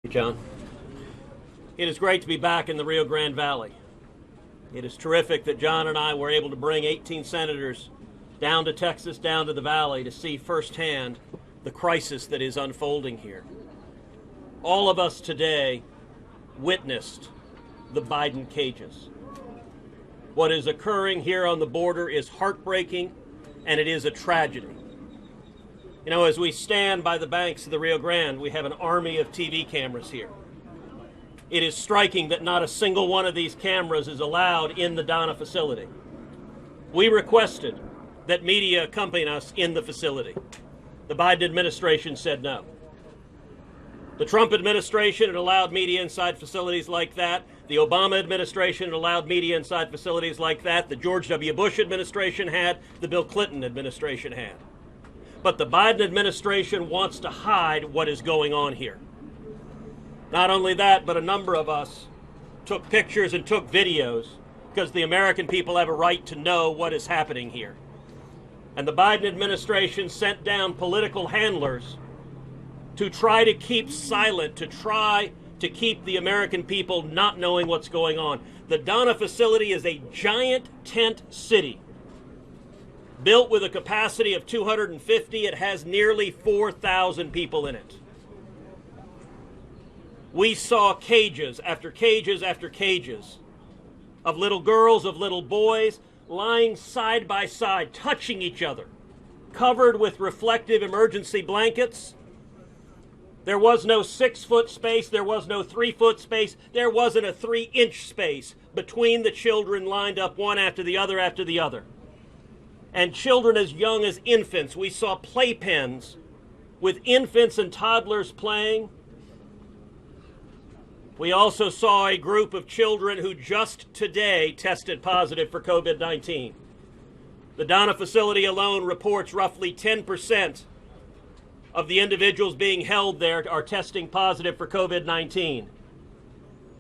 John. It is great to be back in the Rio Grande Valley. It is terrific that John and I were able to bring 18 senators down to Texas, down to the valley, to see firsthand the crisis that is unfolding here. All of us today witnessed the Biden cages. What is occurring here on the border is heartbreaking, and it is a tragedy. You know, as we stand by the banks of the Rio Grande, we have an army of TV cameras here. It is striking that not a single one of these cameras is allowed in the Donna facility. We requested that media accompany us in the facility. The Biden administration said no. The Trump administration had allowed media inside facilities like that. The Obama administration had allowed media inside facilities like that. The George W. Bush administration had. The Bill Clinton administration had. But the Biden administration wants to hide what is going on here. Not only that, but a number of us took pictures and took videos because the American people have a right to know what is happening here. And the Biden administration sent down political handlers to try to keep silent, to try to keep the American people not knowing what's going on. The Donna facility is a giant tent city. Built with a capacity of 250, it has nearly 4,000 people in it. We saw cages after cages after cages of little girls, of little boys, lying side by side, touching each other, covered with reflective emergency blankets. There was no 6-foot space, there was no 3-foot space, there wasn't a 3-inch space between the children lined up one after the other after the other. And children as young as infants. We saw playpens with infants and toddlers playing. We also saw a group of children who just today tested positive for COVID-19. The Donna facility alone reports roughly 10% of the individuals being held there are testing positive for COVID-19.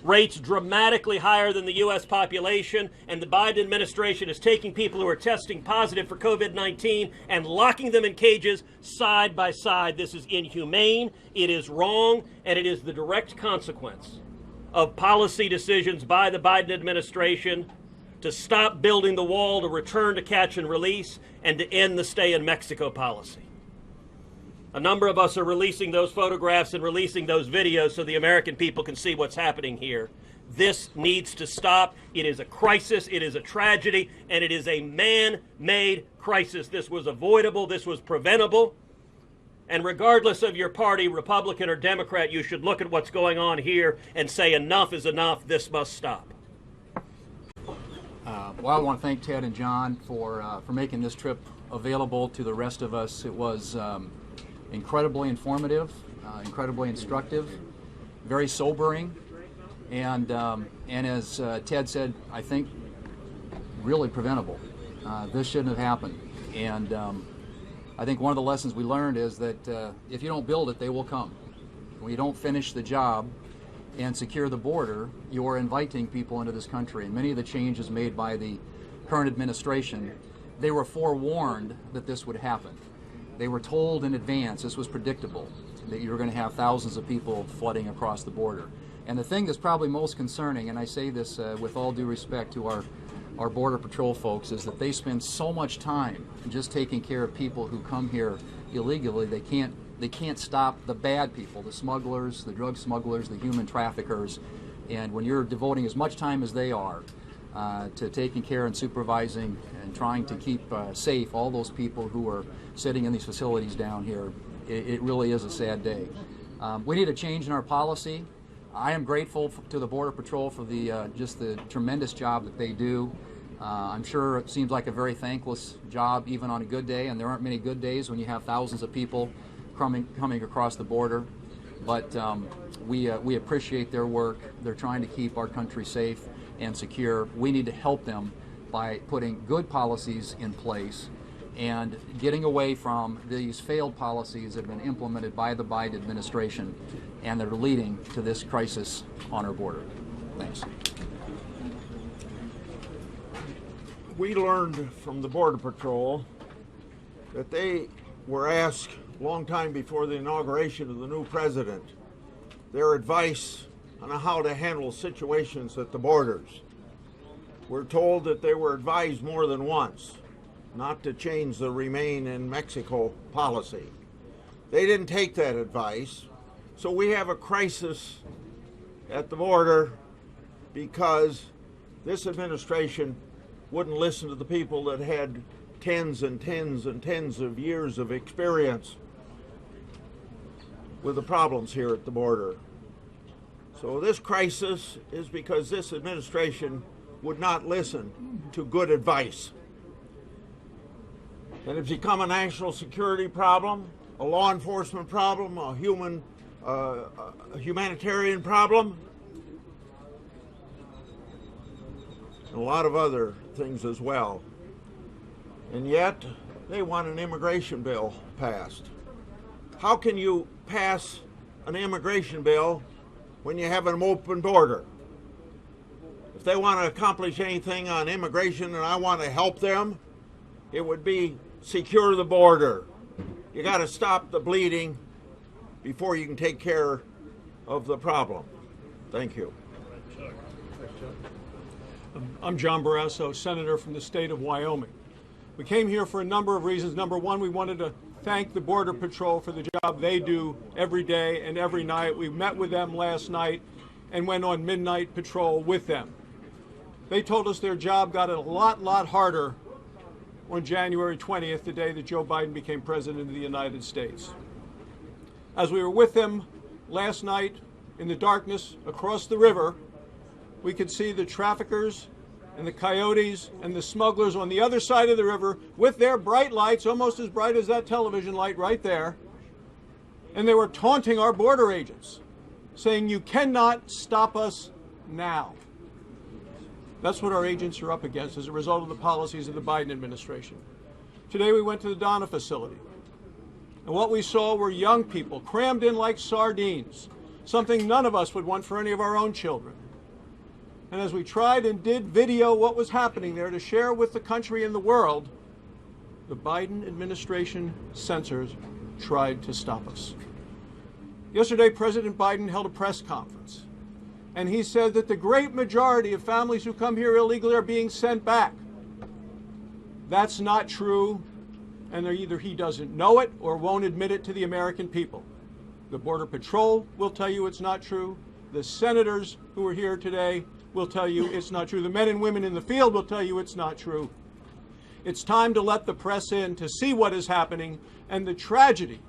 Rates dramatically higher than the U.S. population, and the Biden administration is taking people who are testing positive for COVID-19 and locking them in cages side by side. This is inhumane, it is wrong, and it is the direct consequence of policy decisions by the Biden administration to stop building the wall, to return to catch and release, and to end the stay in Mexico policy. A number of us are releasing those photographs and releasing those videos so the American people can see what's happening here. This needs to stop. It is a crisis, it is a tragedy, and it is a man-made crisis. This was avoidable, this was preventable. And regardless of your party, Republican or Democrat, you should look at what's going on here and say enough is enough, this must stop. Well, I want to thank Ted and John for making this trip available to the rest of us. It was incredibly informative, incredibly instructive, very sobering, and as Ted said, I think really preventable. This shouldn't have happened, and I think one of the lessons we learned is that if you don't build it, they will come. When you don't finish the job and secure the border, you are inviting people into this country, and many of the changes made by the current administration, they were forewarned that this would happen. They were told in advance, this was predictable, that you were going to have thousands of people flooding across the border. And the thing that's probably most concerning, and I say this with all due respect to our Border Patrol folks, is that they spend so much time just taking care of people who come here illegally. They can't stop the bad people, the smugglers, the drug smugglers, the human traffickers. And when you're devoting as much time as they are to taking care and supervising and trying to keep safe all those people who are sitting in these facilities down here, it really is a sad day. We need a change in our policy. I am grateful to the Border Patrol for just the tremendous job that they do. I'm sure it seems like a very thankless job even on a good day, and there aren't many good days when you have thousands of people coming across the border. But we appreciate their work. They're trying to keep our country safe and secure. We need to help them by putting good policies in place and getting away from these failed policies that have been implemented by the Biden administration and that are leading to this crisis on our border. Thanks. We learned from the Border Patrol that they were asked a long time before the inauguration of the new president their advice on how to handle situations at the borders. We're told that they were advised more than once not to change the Remain in Mexico policy. They didn't take that advice, so we have a crisis at the border because this administration wouldn't listen to the people that had tens and tens and tens of years of experience with the problems here at the border. So this crisis is because this administration would not listen to good advice. And it's become a national security problem, a law enforcement problem, a humanitarian problem, and a lot of other things as well. And yet, they want an immigration bill passed. How can you pass an immigration bill when you have an open border? If they want to accomplish anything on immigration and I want to help them, it would be secure the border. You got to stop the bleeding before you can take care of the problem. Thank you. I'm John Barrasso, Senator from the state of Wyoming. We came here for a number of reasons. Number one, we wanted to thank the Border Patrol for the job they do every day and every night. We met with them last night and went on midnight patrol with them. They told us their job got a lot harder on January 20th, the day that Joe Biden became president of the United States. As we were with them last night in the darkness across the river, we could see the traffickers and the coyotes and the smugglers on the other side of the river with their bright lights, almost as bright as that television light right there. And they were taunting our border agents, saying, "You cannot stop us now." That's what our agents are up against as a result of the policies of the Biden administration. Today we went to the Donna facility, and what we saw were young people crammed in like sardines, something none of us would want for any of our own children. And as we tried and did video what was happening there to share with the country and the world, the Biden administration censors tried to stop us. Yesterday, President Biden held a press conference, and he said that the great majority of families who come here illegally are being sent back. That's not true, and either he doesn't know it or won't admit it to the American people. The Border Patrol will tell you it's not true. The senators who are here today will tell you it's not true. The men and women in the field will tell you it's not true. It's time to let the press in to see what is happening and the tragedy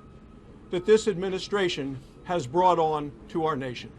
that this administration has brought on to our nation.